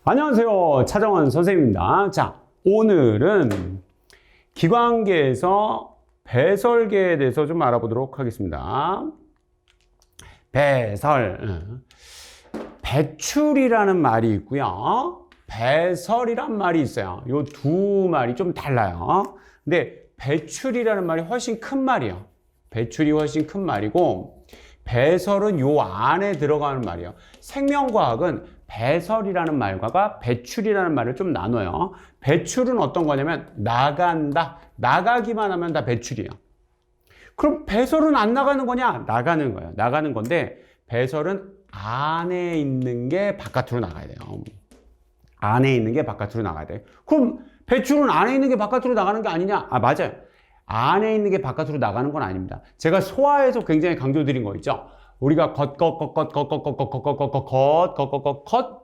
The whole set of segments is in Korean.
안녕하세요. 차정원 선생님입니다. 자, 오늘은 기관계에서 배설계에 대해서 좀 알아보도록 하겠습니다. 배설. 배출이라는 말이 있고요. 배설이란 말이 있어요. 이 두 말이 좀 달라요. 근데 배출이라는 말이 훨씬 큰 말이에요. 배출이 훨씬 큰 말이고, 배설은 요 안에 들어가는 말이에요. 생명과학은 배설이라는 말과 배출이라는 말을 좀 나눠요. 배출은 어떤 거냐면 나간다. 나가기만 하면 다 배출이에요. 그럼 배설은 안 나가는 거냐? 나가는 거예요. 나가는 건데 배설은 안에 있는 게 바깥으로 나가야 돼요. 안에 있는 게 바깥으로 나가야 돼요. 그럼 배출은 안에 있는 게 바깥으로 나가는 게 아니냐? 아, 맞아요. 안에 있는 게 바깥으로 나가는 건 아닙니다. 제가 소화에서 굉장히 강조드린 거 있죠? 우리가 겉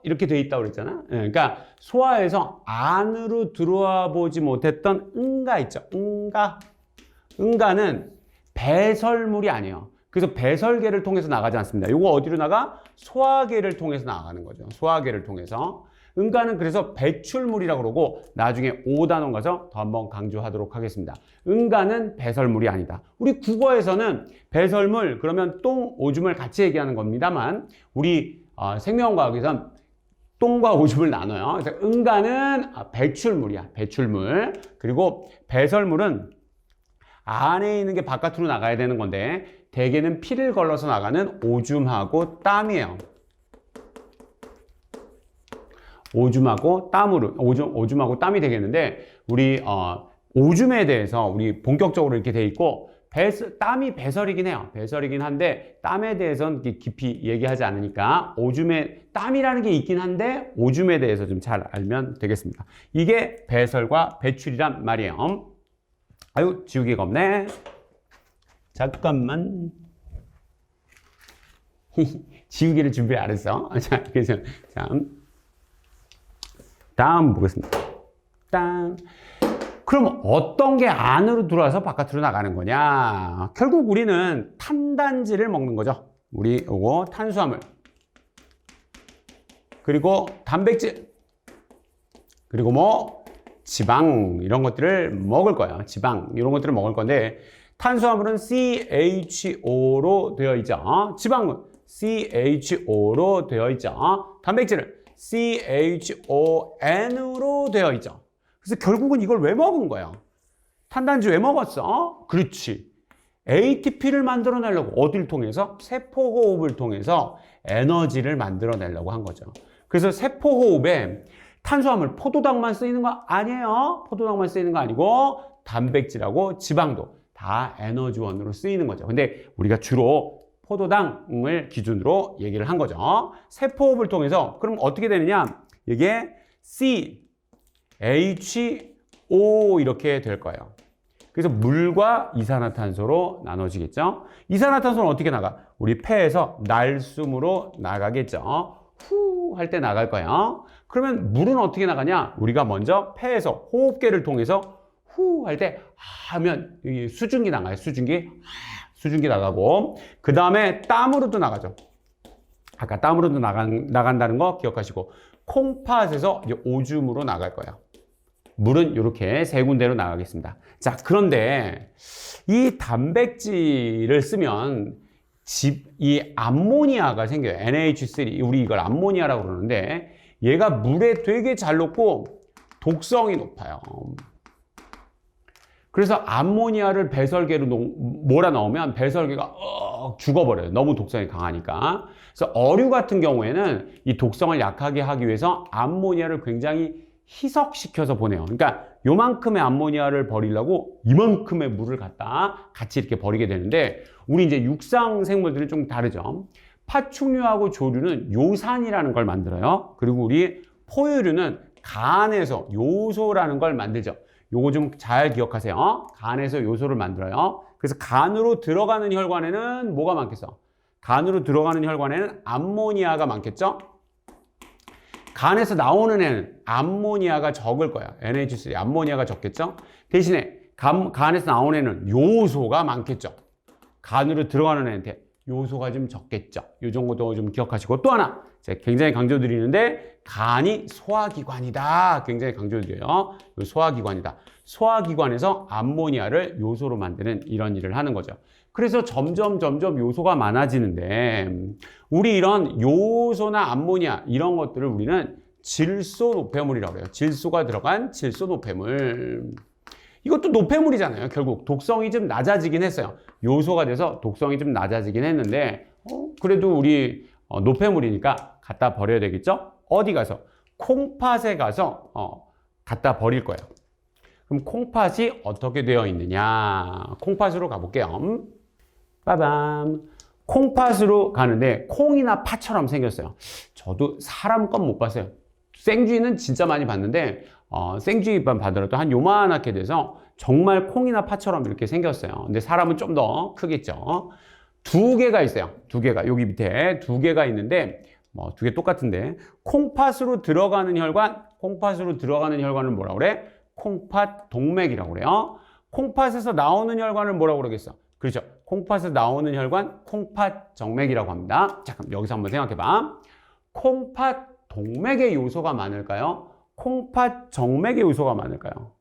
이렇게 돼 있다고 그랬잖아. 그러니까 소화에서 안으로 들어와 보지 못했던 응가 있죠. 응가는 배설물이 아니에요. 그래서 배설계를 통해서 나가지 않습니다. 이거 어디로 나가? 소화계를 통해서 나가는 거죠. 소화계를 통해서. 응가는 그래서 배출물이라고 그러고 나중에 5단원 가서 더 한번 강조하도록 하겠습니다. 응가는 배설물이 아니다. 우리 국어에서는 배설물 그러면 똥, 오줌을 같이 얘기하는 겁니다만 우리 생명과학에서는 똥과 오줌을 나눠요. 그래서 응가는 배출물이야. 배출물. 그리고 배설물은 안에 있는 게 바깥으로 나가야 되는 건데 대개는 피를 걸러서 나가는 오줌하고 땀이에요. 오줌하고 땀으로, 오줌하고 땀이 되겠는데, 우리, 오줌에 대해서 우리 본격적으로 이렇게 돼 있고, 땀이 배설이긴 해요. 배설이긴 한데, 땀에 대해서는 깊이 얘기하지 않으니까, 땀이라는 게 있긴 한데, 오줌에 대해서 좀 잘 알면 되겠습니다. 이게 배설과 배출이란 말이에요. 아유, 지우개가 없네. 잠깐만. 지우개를 준비 안 했어. 자, 그래서, 자. 다음 보겠습니다. 그럼 어떤 게 안으로 들어와서 바깥으로 나가는 거냐? 결국 우리는 탄단지를 먹는 거죠. 우리 요거 탄수화물. 그리고 단백질. 그리고 뭐 지방 이런 것들을 먹을 거예요. 지방 이런 것들을 먹을 건데 탄수화물은 CHO로 되어 있죠. 지방은 CHO로 되어 있죠. 단백질은 CHON으로 되어 있죠. 그래서 결국은 이걸 왜 먹은 거예요? 탄단지 왜 먹었어? 그렇지. ATP를 만들어내려고 어디를 통해서? 세포호흡을 통해서 에너지를 만들어내려고 한 거죠. 그래서 세포호흡에 탄수화물, 포도당만 쓰이는 거 아니에요. 포도당만 쓰이는 거 아니고 단백질하고 지방도 다 에너지원으로 쓰이는 거죠. 근데 우리가 주로 포도당을 기준으로 얘기를 한 거죠. 세포호흡을 통해서 그럼 어떻게 되느냐? 이게 CHO 이렇게 될 거예요. 그래서 물과 이산화탄소로 나눠지겠죠. 이산화탄소는 어떻게 나가? 우리 폐에서 날숨으로 나가겠죠. 후 할 때 나갈 거예요. 그러면 물은 어떻게 나가냐? 우리가 먼저 폐에서 호흡계를 통해서 후 할 때 하면 수증기 나가요. 수증기 나가고 그 다음에 땀으로도 나가죠. 아까 땀으로도 나간다는 거 기억하시고 콩팥에서 이제 오줌으로 나갈 거예요. 물은 이렇게 세 군데로 나가겠습니다. 자, 그런데 이 단백질을 쓰면 이 암모니아가 생겨요. NH3 우리 이걸 암모니아라고 그러는데 얘가 물에 되게 잘 녹고 독성이 높아요. 그래서 암모니아를 배설계로 몰아넣으면 배설계가 죽어버려요. 너무 독성이 강하니까. 그래서 어류 같은 경우에는 이 독성을 약하게 하기 위해서 암모니아를 굉장히 희석시켜서 보내요. 그러니까 요만큼의 암모니아를 버리려고 이만큼의 물을 갖다 같이 이렇게 버리게 되는데 우리 이제 육상 생물들은 좀 다르죠. 파충류하고 조류는 요산이라는 걸 만들어요. 그리고 우리 포유류는 간에서 요소라는 걸 만들죠. 요거 좀 잘 기억하세요. 간에서 요소를 만들어요. 그래서 간으로 들어가는 혈관에는 뭐가 많겠어? 간으로 들어가는 혈관에는 암모니아가 많겠죠? 간에서 나오는 애는 암모니아가 적을 거야. NH3, 암모니아가 적겠죠? 대신에 간에서 나오는 애는 요소가 많겠죠? 간으로 들어가는 애한테 요소가 좀 적겠죠. 이 정도도 좀 기억하시고 또 하나 제가 굉장히 강조드리는데 간이 소화기관이다. 굉장히 강조드려요. 소화기관이다. 소화기관에서 암모니아를 요소로 만드는 이런 일을 하는 거죠. 그래서 점점 요소가 많아지는데 우리 이런 요소나 암모니아 이런 것들을 우리는 질소 노폐물이라고 해요. 질소가 들어간 질소 노폐물. 이것도 노폐물이잖아요. 결국 독성이 좀 낮아지긴 했어요. 요소가 돼서 독성이 좀 낮아지긴 했는데 그래도 우리 노폐물이니까 갖다 버려야 되겠죠? 어디 가서? 콩팥에 가서 갖다 버릴 거예요. 그럼 콩팥이 어떻게 되어 있느냐? 콩팥으로 가볼게요. 빠밤. 콩팥으로 가는데 콩이나 팥처럼 생겼어요. 저도 사람 건 못 봤어요. 생쥐는 진짜 많이 봤는데 생쥐만 봐더라도 한 요만하게 돼서 정말 콩이나 팥처럼 이렇게 생겼어요. 근데 사람은 좀 더 크겠죠. 두 개가 있어요. 두 개가 여기 밑에 두 개가 있는데 두 개 똑같은데 콩팥으로 들어가는 혈관은 뭐라고 그래? 콩팥 동맥이라고 그래요. 콩팥에서 나오는 혈관을 뭐라고 그러겠어? 그렇죠. 콩팥에서 나오는 혈관 콩팥 정맥이라고 합니다. 자, 그럼 여기서 한번 생각해 봐. 콩팥 동맥의 요소가 많을까요? 콩팥 정맥의 요소가 많을까요?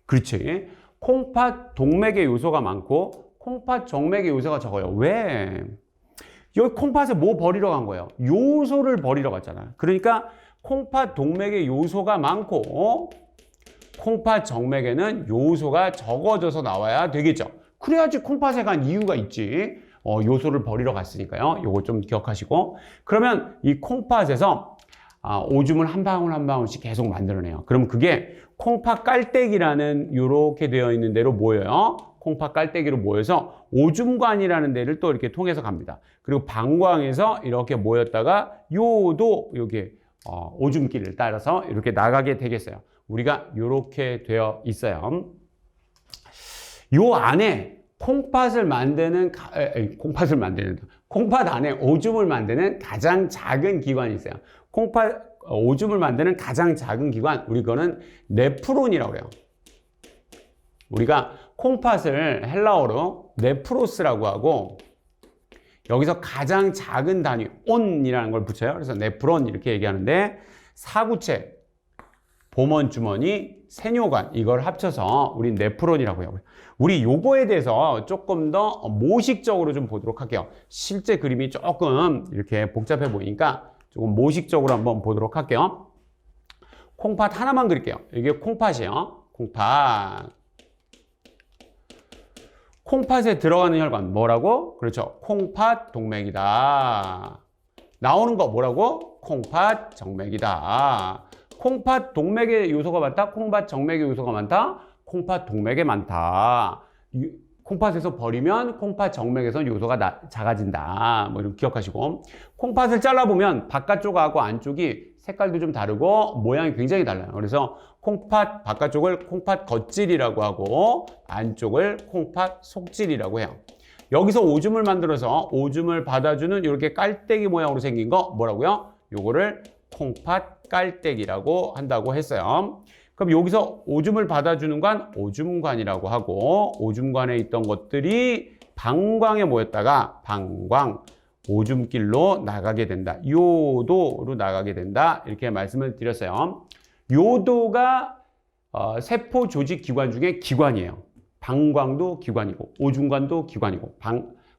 그렇지. 콩팥 동맥의 요소가 많고 콩팥 정맥의 요소가 적어요. 왜? 여기 콩팥에 뭐 버리러 간 거예요? 요소를 버리러 갔잖아요. 그러니까 콩팥 동맥의 요소가 많고 콩팥 정맥에는 요소가 적어져서 나와야 되겠죠. 그래야지 콩팥에 간 이유가 있지. 요소를 버리러 갔으니까요. 요거 좀 기억하시고. 그러면 이 콩팥에서 오줌을 한 방울 한 방울씩 계속 만들어내요. 그럼 그게 콩팥 깔때기라는 요렇게 되어 있는 데로 모여요. 콩팥 깔때기로 모여서 오줌관이라는 데를 또 이렇게 통해서 갑니다. 그리고 방광에서 이렇게 모였다가 요도 이렇게 오줌길을 따라서 이렇게 나가게 되겠어요. 우리가 이렇게 되어 있어요. 콩팥 안에 오줌을 만드는 가장 작은 기관이 있어요. 오줌을 만드는 가장 작은 기관, 우리 거는 네프론이라고 그래요. 우리가 콩팥을 헬라어로 네프로스라고 하고 여기서 가장 작은 단위 온이라는 걸 붙여요. 그래서 네프론 이렇게 얘기하는데 사구체, 보먼주머니, 세뇨관 이걸 합쳐서 우리 네프론이라고 해요. 우리 요거에 대해서 조금 더 모식적으로 좀 보도록 할게요. 실제 그림이 조금 이렇게 복잡해 보이니까 조금 모식적으로 한번 보도록 할게요. 콩팥 하나만 그릴게요. 이게 콩팥이에요. 콩팥에 들어가는 혈관 뭐라고? 그렇죠. 콩팥 동맥이다. 나오는 거 뭐라고? 콩팥 정맥이다. 콩팥 동맥의 요소가 많다? 콩팥 정맥의 요소가 많다? 콩팥 동맥에 많다. 콩팥에서 버리면 콩팥 정맥에서 요소가 작아진다. 뭐 이런 기억하시고. 콩팥을 잘라보면 바깥쪽하고 안쪽이 색깔도 좀 다르고 모양이 굉장히 달라요. 그래서 콩팥 바깥쪽을 콩팥 겉질이라고 하고 안쪽을 콩팥 속질이라고 해요. 여기서 오줌을 만들어서 오줌을 받아주는 이렇게 깔때기 모양으로 생긴 거 뭐라고요? 요거를 콩팥 깔때기라고 한다고 했어요. 그럼 여기서 오줌을 받아주는 관 오줌관이라고 하고 오줌관에 있던 것들이 방광에 모였다가 방광, 오줌길로 나가게 된다. 요도로 나가게 된다. 이렇게 말씀을 드렸어요. 요도가 세포 조직 기관 중에 기관이에요. 방광도 기관이고 오줌관도 기관이고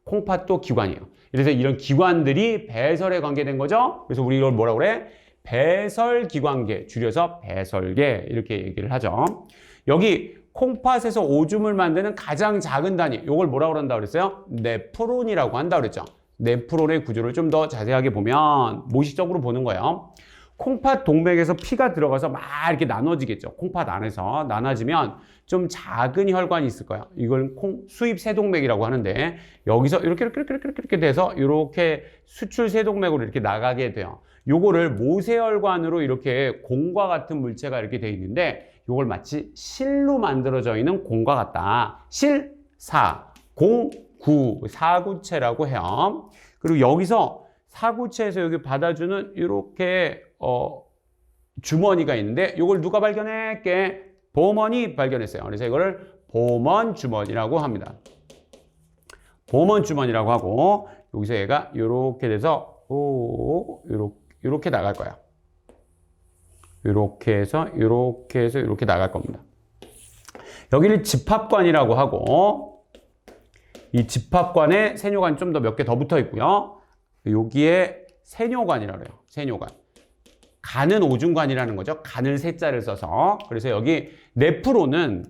콩팥도 기관이에요. 그래서 이런 기관들이 배설에 관계된 거죠. 그래서 우리 이걸 뭐라고 그래? 배설기관계, 줄여서 배설계 이렇게 얘기를 하죠. 여기 콩팥에서 오줌을 만드는 가장 작은 단위, 이걸 뭐라고 그런다고 그랬어요? 네프론이라고 한다고 그랬죠. 네프론의 구조를 좀 더 자세하게 보면 모식적으로 보는 거예요. 콩팥 동맥에서 피가 들어가서 막 이렇게 나눠지겠죠. 콩팥 안에서 나눠지면 좀 작은 혈관이 있을 거예요. 이걸 수입세동맥이라고 하는데 여기서 이렇게 돼서 이렇게 수출세동맥으로 이렇게 나가게 돼요. 요거를 모세혈관으로 이렇게 공과 같은 물체가 이렇게 돼 있는데 요걸 마치 실로 만들어져 있는 공과 같다. 실, 사, 공, 구, 사구체라고 해요. 그리고 여기서 사구체에서 여기 받아주는 이렇게 주머니가 있는데 이걸 누가 발견했게? 보먼이 발견했어요. 그래서 이거를 보먼 주머니라고 합니다. 보먼 주머니라고 하고 여기서 얘가 이렇게 돼서 이렇게 나갈 거야. 이렇게 해서 이렇게 나갈 겁니다. 여기를 집합관이라고 하고 이 집합관에 세뇨관이 좀 더 몇 개 더 붙어 있고요. 여기에 세뇨관이라고 해요. 세뇨관. 간은 오중관이라는 거죠. 간을 세자를 써서. 그래서 여기 네프론은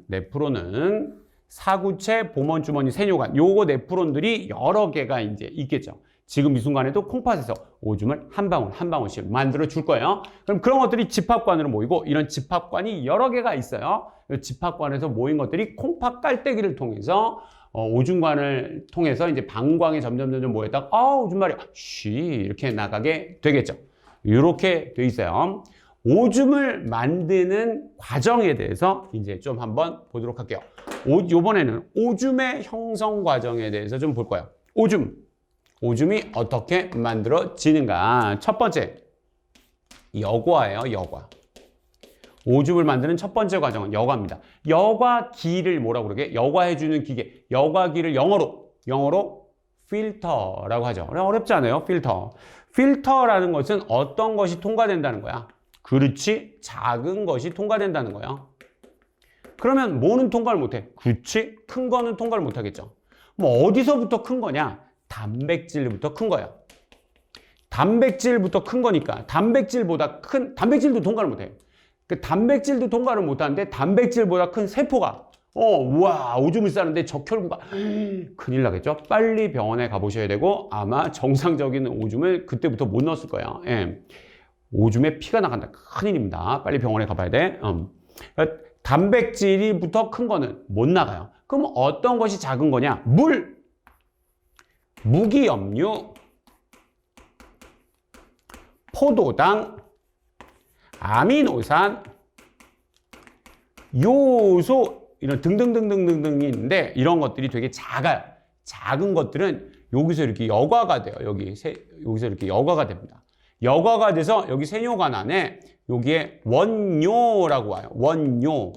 사구체, 보먼주머니, 세뇨관. 요거 네프론들이 여러 개가 이제 있겠죠. 지금 이 순간에도 콩팥에서 오줌을 한 방울 한 방울씩 만들어 줄 거예요. 그럼 그런 것들이 집합관으로 모이고 이런 집합관이 여러 개가 있어요. 이 집합관에서 모인 것들이 콩팥 깔때기를 통해서 오줌관을 통해서 이제 방광에 점점 모였다가 오줌말이 이렇게 나가게 되겠죠. 이렇게 돼 있어요. 오줌을 만드는 과정에 대해서 이제 좀 한번 보도록 할게요. 이번에는 오줌의 형성 과정에 대해서 좀 볼 거예요. 오줌이 어떻게 만들어지는가. 첫 번째, 여과예요. 여과. 오줌을 만드는 첫 번째 과정은 여과입니다. 여과기를 뭐라고 그러게? 여과해주는 기계. 여과기를 영어로 필터라고 하죠. 어렵지 않아요. 필터라는 것은 어떤 것이 통과된다는 거야. 그렇지. 작은 것이 통과된다는 거야. 그러면 뭐는 통과를 못해? 그렇지. 큰 거는 통과를 못하겠죠. 뭐 어디서부터 큰 거냐? 단백질부터 큰 거야. 단백질부터 큰 거니까 단백질보다 큰 단백질도 통과를 못해. 그 단백질도 통과를 못하는데 단백질보다 큰 세포가 우와 오줌을 싸는데 적혈구가 큰일 나겠죠. 빨리 병원에 가보셔야 되고 아마 정상적인 오줌을 그때부터 못 넣었을 거야. 예. 오줌에 피가 나간다. 큰일입니다. 빨리 병원에 가봐야 돼. 단백질이부터 큰 거는 못 나가요. 그럼 어떤 것이 작은 거냐? 무기염류, 포도당, 아미노산, 요소 이런 등등등등등등이 있는데 이런 것들이 되게 작아요. 작은 것들은 여기서 이렇게 여과가 돼요. 여기서 이렇게 여과가 됩니다. 여과가 돼서 여기 세뇨관 안에 여기에 원뇨라고 와요. 원뇨.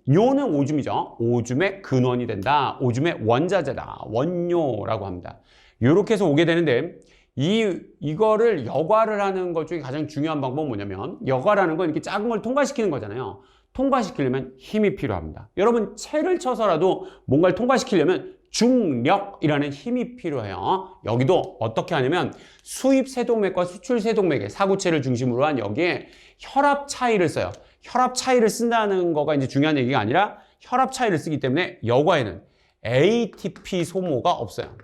요는 오줌이죠. 오줌의 근원이 된다. 오줌의 원자재다. 원뇨라고 합니다. 이렇게 해서 오게 되는데 이거를 여과를 하는 것 중에 가장 중요한 방법은 뭐냐면 여과라는 건 이렇게 작은 걸 통과시키는 거잖아요. 통과시키려면 힘이 필요합니다. 여러분 채를 쳐서라도 뭔가를 통과시키려면 중력이라는 힘이 필요해요. 여기도 어떻게 하냐면 수입 세동맥과 수출 세동맥의 사구체를 중심으로 한 여기에 혈압 차이를 써요. 혈압 차이를 쓴다는 거가 이제 중요한 얘기가 아니라 혈압 차이를 쓰기 때문에 여과에는 ATP 소모가 없어요.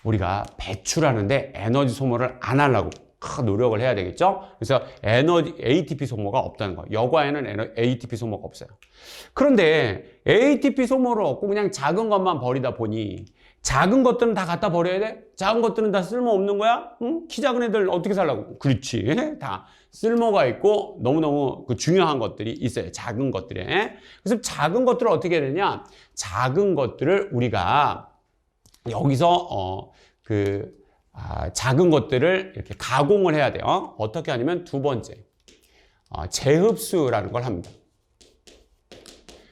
우리가 배출하는데 에너지 소모를 안 하려고 노력을 해야 되겠죠? 그래서 ATP 소모가 없다는 거. 여과에는 ATP 소모가 없어요. 그런데 ATP 소모를 없고 그냥 작은 것만 버리다 보니 작은 것들은 다 갖다 버려야 돼? 작은 것들은 다 쓸모없는 거야? 응? 키 작은 애들 어떻게 살라고? 그렇지. 다 쓸모가 있고 너무너무 중요한 것들이 있어요. 작은 것들에. 그래서 작은 것들을 어떻게 해야 되냐? 작은 것들을 우리가 여기서 작은 것들을 이렇게 가공을 해야 돼요. 어떻게 하냐면 두 번째, 재흡수라는 걸 합니다.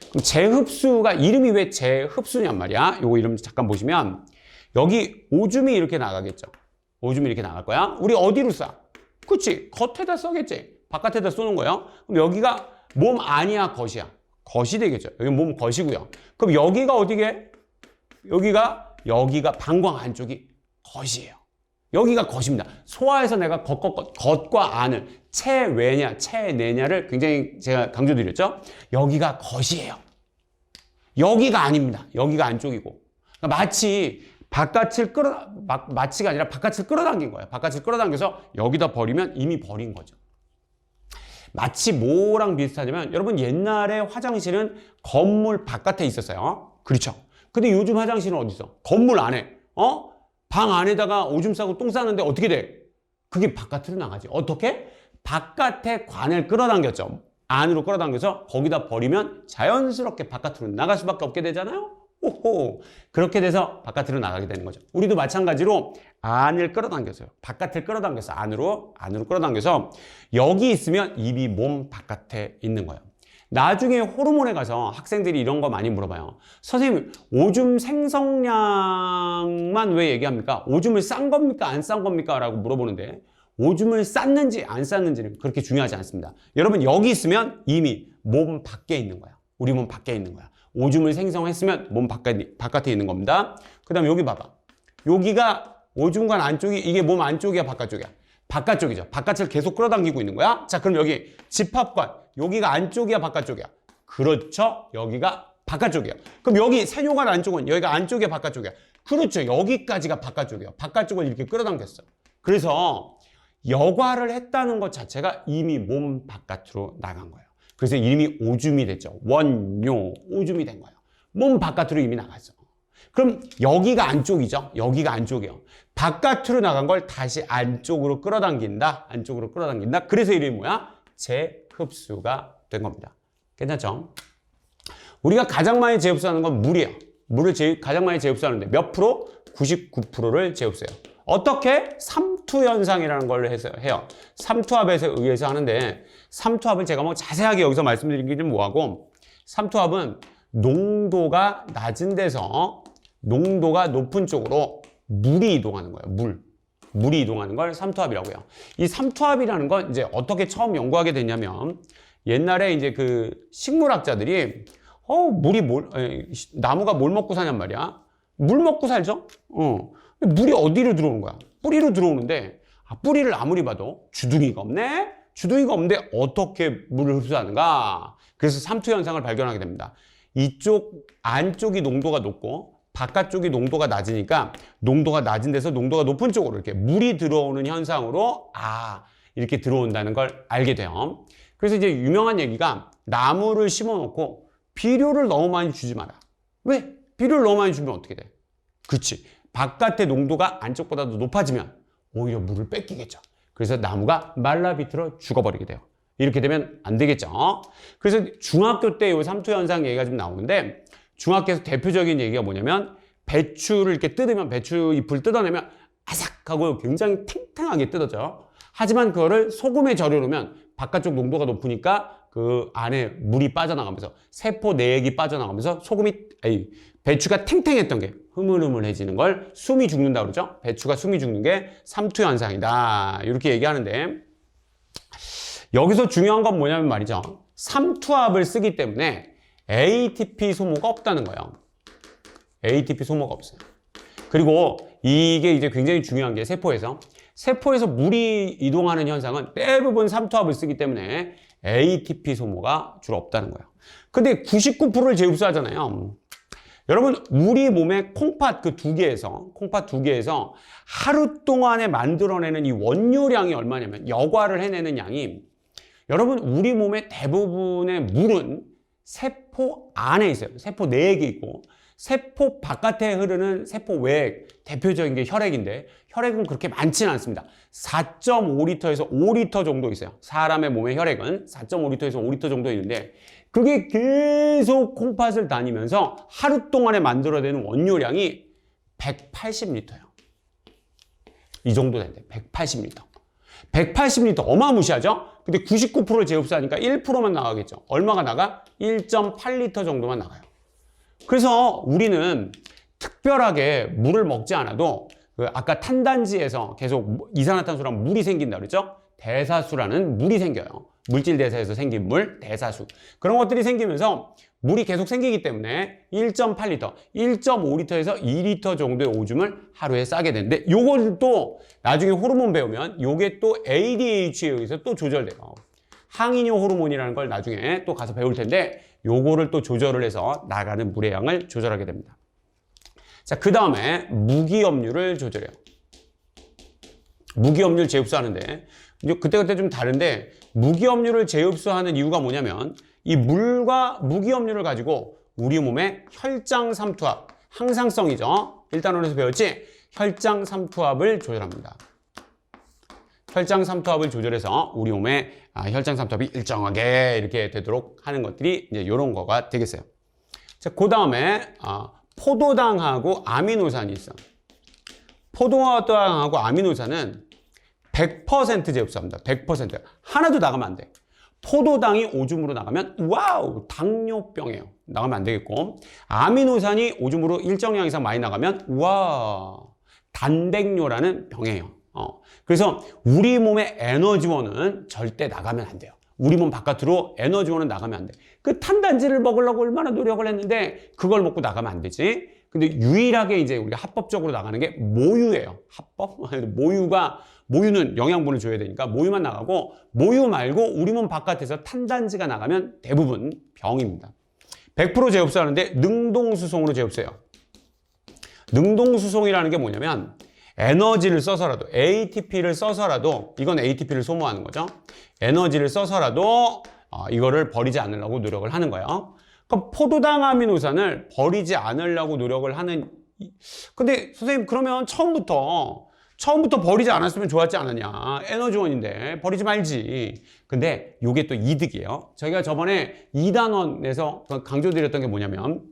그럼 재흡수가 이름이 왜 재흡수냔 말이야. 요거 이름 잠깐 보시면 여기 오줌이 이렇게 나가겠죠. 오줌이 이렇게 나갈 거야. 우리 어디로 쏴? 그치? 겉에다 쏘겠지. 바깥에다 쏘는 거예요. 그럼 여기가 몸 안이야, 겉이야? 겉이 되겠죠. 여기 몸 겉이고요. 그럼 여기가 어디게? 여기가 방광 안쪽이 겉이에요. 여기가 겉입니다. 소화해서 내가 겉과 안을 체외냐, 체내냐를 굉장히 제가 강조드렸죠. 여기가 겉이에요. 여기가 아닙니다. 여기가 안쪽이고. 그러니까 마치가 아니라 바깥을 끌어당긴 거예요. 바깥을 끌어당겨서 여기다 버리면 이미 버린 거죠. 마치 뭐랑 비슷하냐면 여러분 옛날에 화장실은 건물 바깥에 있었어요. 그렇죠. 근데 요즘 화장실은 어디 있어? 건물 안에. 방 안에다가 오줌 싸고 똥 싸는데 어떻게 돼? 그게 바깥으로 나가지. 어떻게? 바깥에 관을 끌어당겼죠. 안으로 끌어당겨서 거기다 버리면 자연스럽게 바깥으로 나갈 수밖에 없게 되잖아요. 오호. 그렇게 돼서 바깥으로 나가게 되는 거죠. 우리도 마찬가지로 안을 끌어당겨서요. 바깥을 끌어당겨서 안으로 끌어당겨서 여기 있으면 입이 몸 바깥에 있는 거예요. 나중에 호르몬에 가서 학생들이 이런 거 많이 물어봐요. 선생님, 오줌 생성량만 왜 얘기합니까? 오줌을 싼 겁니까? 안 싼 겁니까? 라고 물어보는데 오줌을 쌌는지 안 쌌는지는 그렇게 중요하지 않습니다. 여러분, 여기 있으면 이미 몸 밖에 있는 거야. 우리 몸 밖에 있는 거야. 오줌을 생성했으면 몸 바깥에 있는 겁니다. 그 다음 여기 봐봐. 여기가 오줌관 안쪽이, 이게 몸 안쪽이야, 바깥쪽이야? 바깥쪽이죠. 바깥을 계속 끌어당기고 있는 거야. 자, 그럼 여기 집합관, 여기가 안쪽이야, 바깥쪽이야? 그렇죠. 여기가 바깥쪽이야. 그럼 여기 세뇨관 안쪽은 여기가 안쪽이야, 바깥쪽이야? 그렇죠. 여기까지가 바깥쪽이야. 바깥쪽을 이렇게 끌어당겼어. 그래서 여과를 했다는 것 자체가 이미 몸 바깥으로 나간 거예요. 그래서 이미 오줌이 됐죠. 원뇨, 오줌이 된 거예요. 몸 바깥으로 이미 나갔어. 그럼 여기가 안쪽이죠. 여기가 안쪽이에요. 바깥으로 나간 걸 다시 안쪽으로 끌어당긴다. 안쪽으로 끌어당긴다. 그래서 이름이 뭐야? 재흡수가 된 겁니다. 괜찮죠? 우리가 가장 많이 재흡수하는 건 물이에요. 물을 가장 많이 재흡수하는데 몇 프로? 99%를 재흡수해요. 어떻게? 삼투현상이라는 걸 해요. 삼투압에 의해서 하는데, 삼투압은 제가 뭐 자세하게 여기서 말씀드리기 좀 뭐하고, 삼투압은 농도가 낮은 데서 농도가 높은 쪽으로 물이 이동하는 거예요. 물이 이동하는 걸 삼투압이라고 해요. 이 삼투압이라는 건 이제 어떻게 처음 연구하게 됐냐면, 옛날에 이제 그 식물학자들이 나무가 뭘 먹고 사냔 말이야. 물 먹고 살죠? 물이 어디로 들어오는 거야? 뿌리로 들어오는데, 뿌리를 아무리 봐도 주둥이가 없네? 주둥이가 없는데 어떻게 물을 흡수하는가? 그래서 삼투 현상을 발견하게 됩니다. 이쪽 안쪽이 농도가 높고 바깥쪽이 농도가 낮으니까 농도가 낮은 데서 농도가 높은 쪽으로 이렇게 물이 들어오는 현상으로 이렇게 들어온다는 걸 알게 돼요. 그래서 이제 유명한 얘기가 나무를 심어 놓고 비료를 너무 많이 주지 마라. 왜? 비료를 너무 많이 주면 어떻게 돼? 그렇지. 바깥의 농도가 안쪽보다도 높아지면 오히려 물을 뺏기겠죠. 그래서 나무가 말라 비틀어 죽어버리게 돼요. 이렇게 되면 안 되겠죠. 그래서 중학교 때 이 삼투 현상 얘기가 좀 나오는데, 중학교에서 대표적인 얘기가 뭐냐면, 배추를 이렇게 뜯으면, 배추 잎을 뜯어내면 아삭하고 굉장히 탱탱하게 뜯어져. 하지만 그거를 소금에 절여놓으면 바깥쪽 농도가 높으니까 그 안에 물이 빠져나가면서 세포 내액이 빠져나가면서 배추가 탱탱했던 게 흐물흐물해지는 걸 숨이 죽는다 그러죠. 배추가 숨이 죽는 게 삼투 현상이다. 이렇게 얘기하는데, 여기서 중요한 건 뭐냐면 말이죠. 삼투압을 쓰기 때문에 ATP 소모가 없다는 거예요. ATP 소모가 없어요. 그리고 이게 이제 굉장히 중요한 게 세포에서 물이 이동하는 현상은 대부분 삼투압을 쓰기 때문에 ATP 소모가 주로 없다는 거예요. 근데 99%를 재흡수하잖아요. 여러분, 우리 몸의 콩팥 두 개에서 하루 동안에 만들어내는 이 원료량이 얼마냐면, 여과를 해내는 양이, 여러분, 우리 몸의 대부분의 물은 세포 안에 있어요. 세포 내액이 있고, 세포 바깥에 흐르는 세포 외액, 대표적인 게 혈액인데, 혈액은 그렇게 많지는 않습니다. 4.5리터에서 5리터 정도 있어요. 사람의 몸의 혈액은 4.5리터에서 5리터 정도 있는데, 그게 계속 콩팥을 다니면서 하루 동안에 만들어내는 원료량이 180리터예요. 이 정도 된대. 180리터. 180리터 어마무시하죠? 근데 99%를 재흡수하니까 1%만 나가겠죠. 얼마가 나가? 1.8리터 정도만 나가요. 그래서 우리는 특별하게 물을 먹지 않아도 아까 탄단지에서 계속 이산화탄소랑 물이 생긴다 그랬죠? 대사수라는 물이 생겨요. 물질 대사에서 생긴 물, 대사수. 그런 것들이 생기면서 물이 계속 생기기 때문에 1.8리터, 1.5리터에서 2리터 정도의 오줌을 하루에 싸게 되는데, 요걸 또 나중에 호르몬 배우면 요게 또 ADH에 의해서 또 조절돼요. 항이뇨 호르몬이라는 걸 나중에 또 가서 배울 텐데, 요거를 또 조절을 해서 나가는 물의 양을 조절하게 됩니다. 자, 그 다음에 무기업류를 조절해요. 무기업류를 재흡수하는데, 그때그때 좀 다른데, 무기업류를 재흡수하는 이유가 뭐냐면, 이 물과 무기업류를 가지고 우리 몸의 혈장 삼투압, 항상성이죠. 1단원에서 배웠지? 혈장 삼투압을 조절합니다. 혈장 삼투압을 조절해서 우리 몸의 혈장 삼투압이 일정하게 이렇게 되도록 하는 것들이 이제 이런 거가 되겠어요. 자, 그 다음에 포도당하고 아미노산이 있어. 포도당하고 아미노산은 100% 재흡수합니다. 100%. 하나도 나가면 안 돼. 포도당이 오줌으로 나가면 와우 당뇨병이에요. 나가면 안 되겠고, 아미노산이 오줌으로 일정량 이상 많이 나가면 와 단백뇨라는 병이에요. 그래서 우리 몸의 에너지원은 절대 나가면 안 돼요. 우리 몸 바깥으로 에너지원은 나가면 안 돼. 그 탄단지를 먹으려고 얼마나 노력을 했는데 그걸 먹고 나가면 안 되지. 근데 유일하게 이제 우리가 합법적으로 나가는 게 모유예요. 합법? 모유는 영양분을 줘야 되니까 모유만 나가고, 모유 말고 우리 몸 바깥에서 탄단지가 나가면 대부분 병입니다. 100% 재흡수하는데 능동수송으로 재흡수해요. 능동수송이라는 게 뭐냐면 에너지를 써서라도, ATP를 써서라도, 이건 ATP를 소모하는 거죠. 에너지를 써서라도 이거를 버리지 않으려고 노력을 하는 거예요. 그러니까 포도당 아미노산을 버리지 않으려고 노력을 하는. 근데 선생님, 그러면 처음부터 버리지 않았으면 좋았지 않느냐. 에너지원인데 버리지 말지. 근데 이게 또 이득이에요. 저희가 저번에 2단원에서 강조드렸던 게 뭐냐면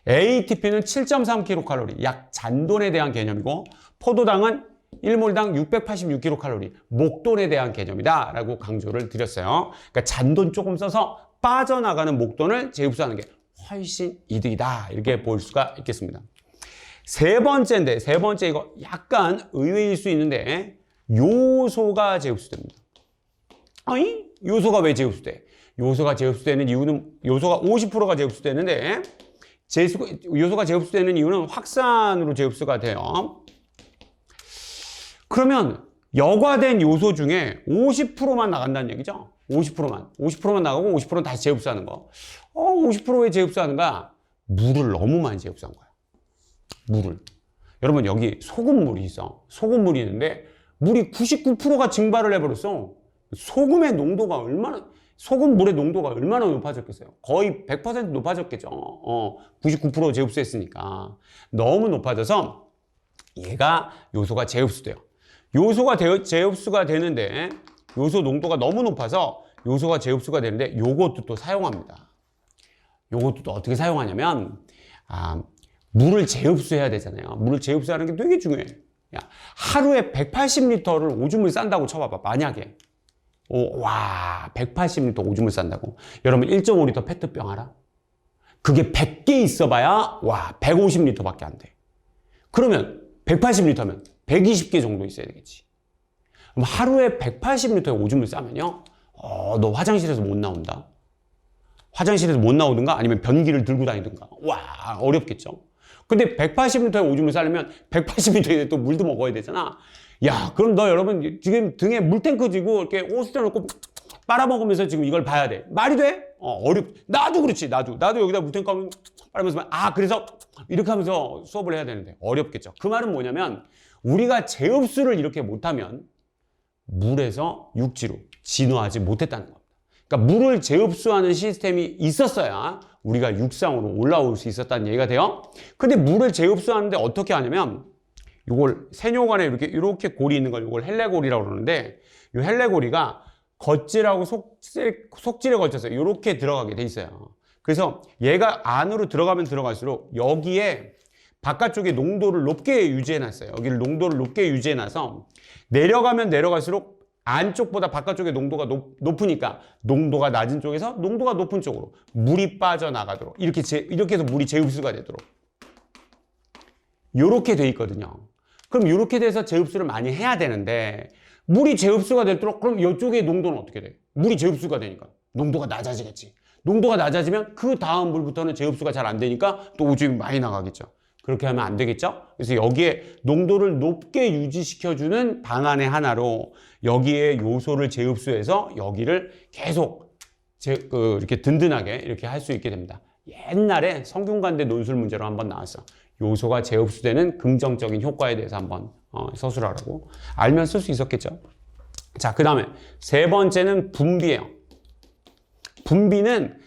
ATP는 7.3kcal, 약 잔돈에 대한 개념이고, 포도당은 1몰당 686kcal, 목돈에 대한 개념이다 라고 강조를 드렸어요. 그러니까 잔돈 조금 써서 빠져나가는 목돈을 재흡수하는 게 훨씬 이득이다, 이렇게 볼 수가 있겠습니다. 세 번째 이거 약간 의외일 수 있는데, 요소가 재흡수됩니다. 아니? 요소가 왜 재흡수돼? 요소가 재흡수되는 이유는, 요소가 50%가 재흡수되는데, 요소가 재흡수되는 이유는 확산으로 재흡수가 돼요. 그러면 여과된 요소 중에 50%만 나간다는 얘기죠. 50%만 나가고 50%는 다시 재흡수하는 거. 50%왜 재흡수하는가? 물을 너무 많이 재흡수한 거야. 물을. 여러분, 여기 소금물이 있어. 소금물이 있는데 물이 99%가 증발을 해버렸어. 소금물의 농도가 얼마나 높아졌겠어요? 거의 100% 높아졌겠죠. 99% 재흡수했으니까. 너무 높아져서 얘가 요소가 재흡수돼요. 요소가 재흡수가 되는데, 요소 농도가 너무 높아서 요소가 재흡수가 되는데, 요것도 또 사용합니다. 요것도 또 어떻게 사용하냐면, 물을 재흡수해야 되잖아요. 물을 재흡수하는 게 되게 중요해. 하루에 180리터를 오줌을 싼다고 쳐봐봐. 만약에 180리터 오줌을 싼다고. 여러분, 1.5리터 페트병 알아? 그게 100개 있어봐야 150리터밖에 안 돼. 그러면 180리터면 120개 정도 있어야 되겠지. 그럼 하루에 180리터의 오줌을 싸면요, 너 화장실에서 못 나온다. 화장실에서 못 나오든가 아니면 변기를 들고 다니든가. 어렵겠죠. 근데 180리터의 오줌을 싸려면 180리터에 또 물도 먹어야 되잖아. 그럼 너 여러분 지금 등에 물탱크 지고 이렇게 옷을 놓고 빨아먹으면서 지금 이걸 봐야 돼. 말이 돼? 나도 그렇지. 나도 여기다 물탱크 하면 빨아먹으면서 그래서 이렇게 하면서 수업을 해야 되는데 어렵겠죠. 그 말은 뭐냐면, 우리가 재흡수를 이렇게 못하면 물에서 육지로 진화하지 못했다는 겁니다. 그러니까 물을 재흡수하는 시스템이 있었어야 우리가 육상으로 올라올 수 있었다는 얘기가 돼요. 근데 물을 재흡수하는데 어떻게 하냐면, 이걸 세뇨관에 이렇게 골이 있는 걸 이걸 헬레골이라고 그러는데, 이 헬레골이가 겉질하고 속질에 걸쳐서 이렇게 들어가게 돼 있어요. 그래서 얘가 안으로 들어가면 들어갈수록 여기에 바깥쪽에 농도를 높게 유지해 놨어요. 여기를 농도를 높게 유지해 놔서 내려가면 내려갈수록 안쪽보다 바깥쪽의 농도가 높으니까 농도가 낮은 쪽에서 농도가 높은 쪽으로 물이 빠져나가도록 이렇게 해서 물이 재흡수가 되도록 이렇게 돼 있거든요. 그럼 이렇게 돼서 재흡수를 많이 해야 되는데, 물이 재흡수가 되도록, 그럼 이쪽의 농도는 어떻게 돼? 물이 재흡수가 되니까 농도가 낮아지겠지. 농도가 낮아지면 그 다음 물부터는 재흡수가 잘 안 되니까 또 오줌이 많이 나가겠죠. 그렇게 하면 안 되겠죠? 그래서 여기에 농도를 높게 유지시켜주는 방안의 하나로 여기에 요소를 재흡수해서 여기를 계속 이렇게 든든하게 이렇게 할 수 있게 됩니다. 옛날에 성균관대 논술 문제로 한번 나왔어. 요소가 재흡수되는 긍정적인 효과에 대해서 한번 서술하라고. 알면 쓸 수 있었겠죠. 자, 그 다음에 세 번째는 분비예요. 분비는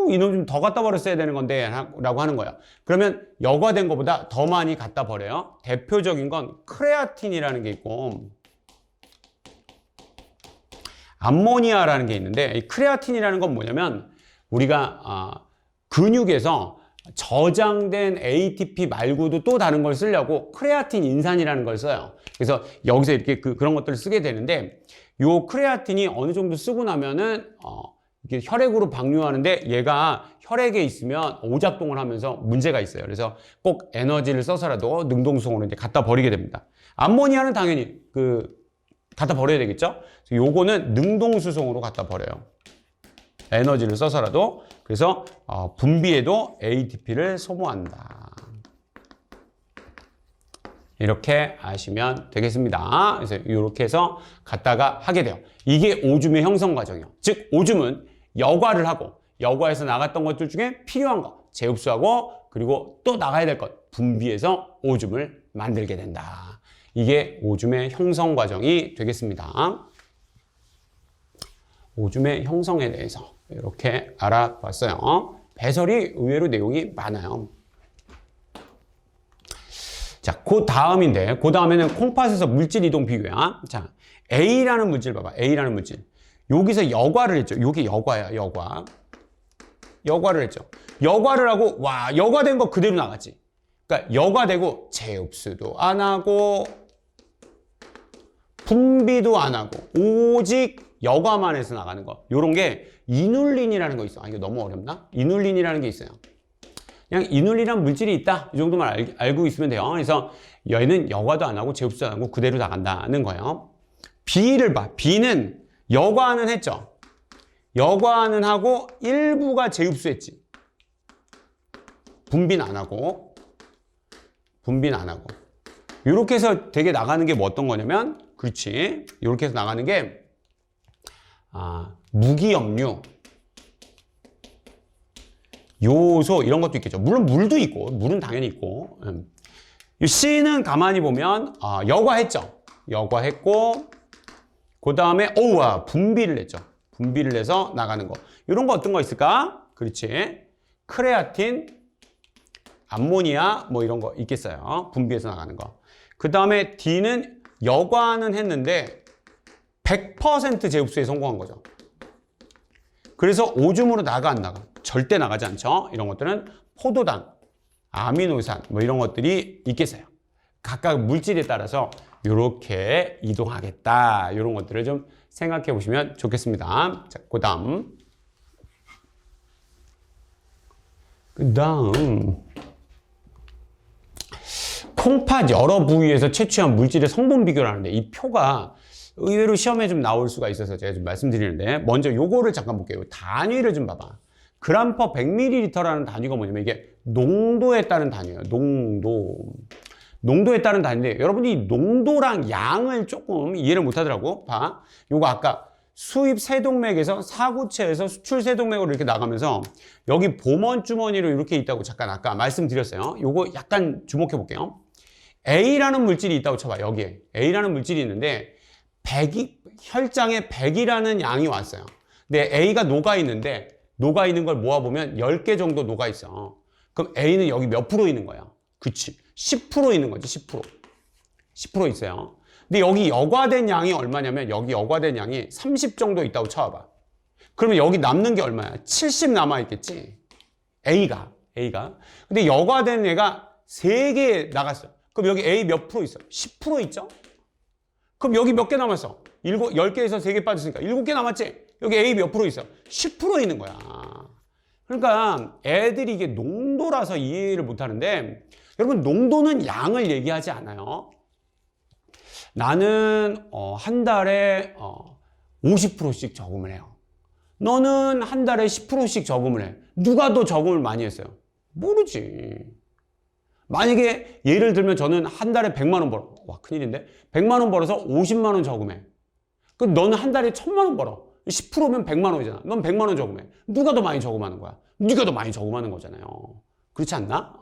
이놈 좀 더 갖다 버렸어야 되는 건데 라고 하는 거야. 그러면 여과된 것보다 더 많이 갖다 버려요. 대표적인 건 크레아틴이라는 게 있고 암모니아라는 게 있는데, 이 크레아틴이라는 건 뭐냐면, 우리가 근육에서 저장된 ATP 말고도 또 다른 걸 쓰려고 크레아틴 인산이라는 걸 써요. 그래서 여기서 이렇게 그런 것들을 쓰게 되는데, 요 크레아틴이 어느 정도 쓰고 나면은 이게 혈액으로 방류하는데 얘가 혈액에 있으면 오작동을 하면서 문제가 있어요. 그래서 꼭 에너지를 써서라도 능동수송으로 이제 갖다 버리게 됩니다. 암모니아는 당연히 갖다 버려야 되겠죠? 요거는 능동수송으로 갖다 버려요. 에너지를 써서라도. 그래서 분비에도 ATP를 소모한다. 이렇게 아시면 되겠습니다. 그래서 이렇게 해서 갖다가 하게 돼요. 이게 오줌의 형성 과정이에요. 즉 오줌은 여과를 하고 여과에서 나갔던 것들 중에 필요한 거 재흡수하고 그리고 또 나가야 될 것 분비해서 오줌을 만들게 된다. 이게 오줌의 형성 과정이 되겠습니다. 오줌의 형성에 대해서 이렇게 알아봤어요. 배설이 의외로 내용이 많아요. 자, 그 다음인데, 그 다음에는 콩팥에서 물질 이동 비교야. 자, A라는 물질 봐봐. A라는 물질. 여기서 여과를 했죠. 여기 여과야, 여과. 여과를 했죠. 여과를 하고, 와, 여과된 거 그대로 나갔지. 그러니까 여과되고 재흡수도 안 하고, 분비도 안 하고, 오직 여과만 해서 나가는 거. 요런 게 이눌린이라는 거 있어. 이거 너무 어렵나? 이눌린이라는 게 있어요. 그냥 이눌린이란 물질이 있다. 이 정도만 알고 있으면 돼요. 그래서 얘는 여과도 안 하고 재흡수도 안 하고 그대로 나간다는 거예요. B를 봐. B는 여과는 했죠. 여과는 하고 일부가 재흡수했지. 분비는 안 하고. 분비는 안 하고. 이렇게 해서 되게 나가는 게 뭐 어떤 거냐면 그렇지. 이렇게 해서 나가는 게 무기염류. 요소 이런 것도 있겠죠. 물론 물도 있고 물은 당연히 있고 이 C는 가만히 보면 여과했죠. 여과했고 그 다음에 분비를 했죠. 분비를 해서 나가는 거. 이런 거 어떤 거 있을까? 그렇지. 크레아틴, 암모니아 뭐 이런 거 있겠어요. 분비해서 나가는 거. 그 다음에 D는 여과는 했는데 100% 재흡수에 성공한 거죠. 그래서 오줌으로 나가 안 나가? 절대 나가지 않죠. 이런 것들은 포도당, 아미노산 뭐 이런 것들이 있겠어요. 각각 물질에 따라서 이렇게 이동하겠다. 이런 것들을 좀 생각해 보시면 좋겠습니다. 자, 그 다음 콩팥 여러 부위에서 채취한 물질의 성분 비교를 하는데 이 표가 의외로 시험에 좀 나올 수가 있어서 제가 좀 말씀드리는데 먼저 요거를 잠깐 볼게요. 단위를 좀 봐봐. 그램 퍼 100ml라는 단위가 뭐냐면 이게 농도에 따른 단위예요. 농도에 따른 단위인데 여러분이 이 농도랑 양을 조금 이해를 못 하더라고. 봐. 요거 아까 수입 세동맥에서 사구체에서 수출 세동맥으로 이렇게 나가면서 여기 보먼 주머니로 이렇게 있다고 잠깐 아까 말씀드렸어요. 요거 약간 주목해 볼게요. A라는 물질이 있다고 쳐봐. 여기에 A라는 물질이 있는데 혈장에 100이라는 양이 왔어요. 근데 A가 녹아있는데 녹아있는 걸 모아보면 10개 정도 녹아있어. 그럼 A는 여기 몇 프로 있는 거야? 그치. 10% 있는 거지. 10% 있어요. 근데 여기 여과된 양이 얼마냐면 여기 여과된 양이 30 정도 있다고 쳐봐. 그러면 여기 남는 게 얼마야? 70 남아있겠지. A가. 근데 여과된 애가 3개 나갔어요. 그럼 여기 A 몇 프로 있어? 10% 있죠? 그럼 여기 몇 개 남았어? 10개에서 3개 빠졌으니까 7개 남았지? 여기 A 몇 프로 있어? 10% 있는 거야. 그러니까 애들이 이게 농도라서 이해를 못 하는데 여러분 농도는 양을 얘기하지 않아요. 나는 한 달에 50%씩 저금을 해요. 너는 한 달에 10%씩 저금을 해. 누가 더 저금을 많이 했어요? 모르지. 만약에 예를 들면 저는 한 달에 100만 원 벌어. 와, 큰일인데? 100만 원 벌어서 50만 원 저금해. 그럼 너는 한 달에 1000만 원 벌어. 10%면 100만 원이잖아. 넌 100만 원 저금해. 누가 더 많이 저금하는 거야? 네가 더 많이 저금하는 거잖아요. 그렇지 않나?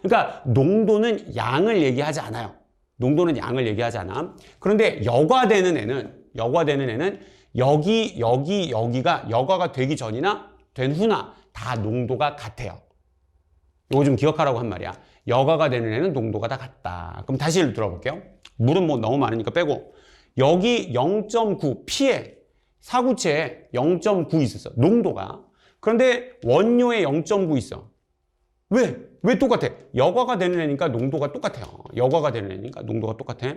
그러니까 농도는 양을 얘기하지 않아요. 농도는 양을 얘기하지 않아. 그런데 여과되는 애는 여기가 여과가 되기 전이나 된 후나 다 농도가 같아요. 이거 좀 기억하라고 한 말이야. 여과가 되는 애는 농도가 다 같다. 그럼 다시 예를 들어볼게요. 물은 뭐 너무 많으니까 빼고 여기 0.9 P에 사구체에 0.9 있었어. 농도가. 그런데 원료에 0.9 있어. 왜 똑같아? 여과가 되는 애니까 농도가 똑같아요. 여과가 되는 애니까 농도가 똑같아.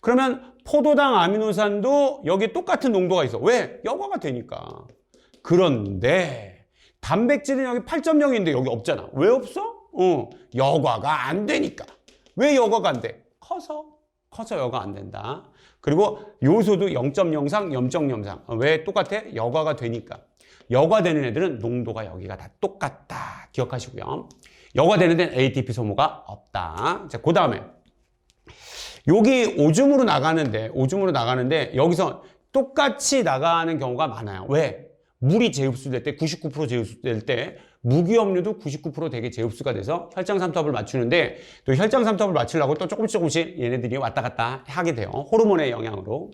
그러면 포도당 아미노산도 여기 똑같은 농도가 있어. 왜? 여과가 되니까. 그런데 단백질은 여기 8.0인데 여기 없잖아. 왜 없어? 여과가 안 되니까. 왜 여과가 안 돼? 커서 여과 안 된다. 그리고 요소도 0.03, 0.03. 왜 똑같아? 여과가 되니까. 여과되는 애들은 농도가 여기가 다 똑같다. 기억하시고요. 여과되는 데는 ATP 소모가 없다. 자, 그 다음에 여기 오줌으로 나가는데 여기서 똑같이 나가는 경우가 많아요. 왜? 물이 재흡수될 때 99% 재흡수될 때 무기염료도 99% 되게 재흡수가 돼서 혈장 삼투압을 맞추는데 또 혈장 삼투압을 맞추려고 또 조금씩 얘네들이 왔다 갔다 하게 돼요. 호르몬의 영향으로.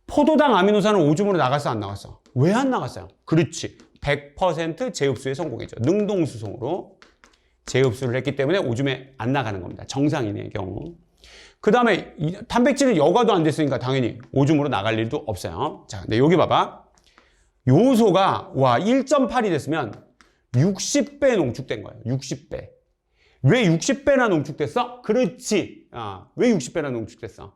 포도당 아미노산은 오줌으로 나갔어, 안 나갔어? 왜 안 나갔어요? 그렇지. 100% 재흡수에 성공했죠. 능동수송으로 재흡수를 했기 때문에 오줌에 안 나가는 겁니다. 정상인의 경우. 그 다음에 단백질은 여과도 안 됐으니까 당연히 오줌으로 나갈 일도 없어요. 자, 근데 여기 봐봐. 요소가 1.8이 됐으면 60배 농축된 거예요. 60배. 왜 60배나 농축됐어? 그렇지. 왜 60배나 농축됐어?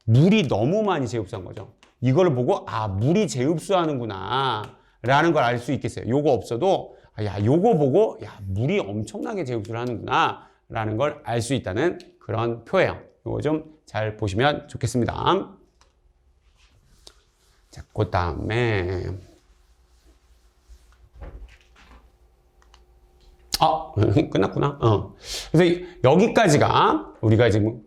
물이 너무 많이 재흡수한 거죠. 이걸 보고 물이 재흡수하는구나 라는 걸 알 수 있겠어요. 요거 없어도 요거 보고 물이 엄청나게 재흡수를 하는구나 라는 걸 알 수 있다는 그런 표예요. 요거 좀 잘 보시면 좋겠습니다. 자, 그 다음에 끝났구나. 그래서 여기까지가 우리가 지금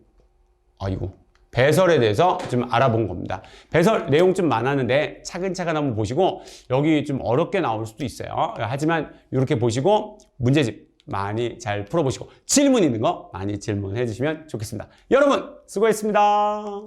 배설에 대해서 좀 알아본 겁니다. 배설 내용 좀 많았는데 차근차근 한번 보시고 여기 좀 어렵게 나올 수도 있어요. 하지만 이렇게 보시고 문제집 많이 잘 풀어보시고 질문 있는 거 많이 질문해 주시면 좋겠습니다. 여러분 수고했습니다.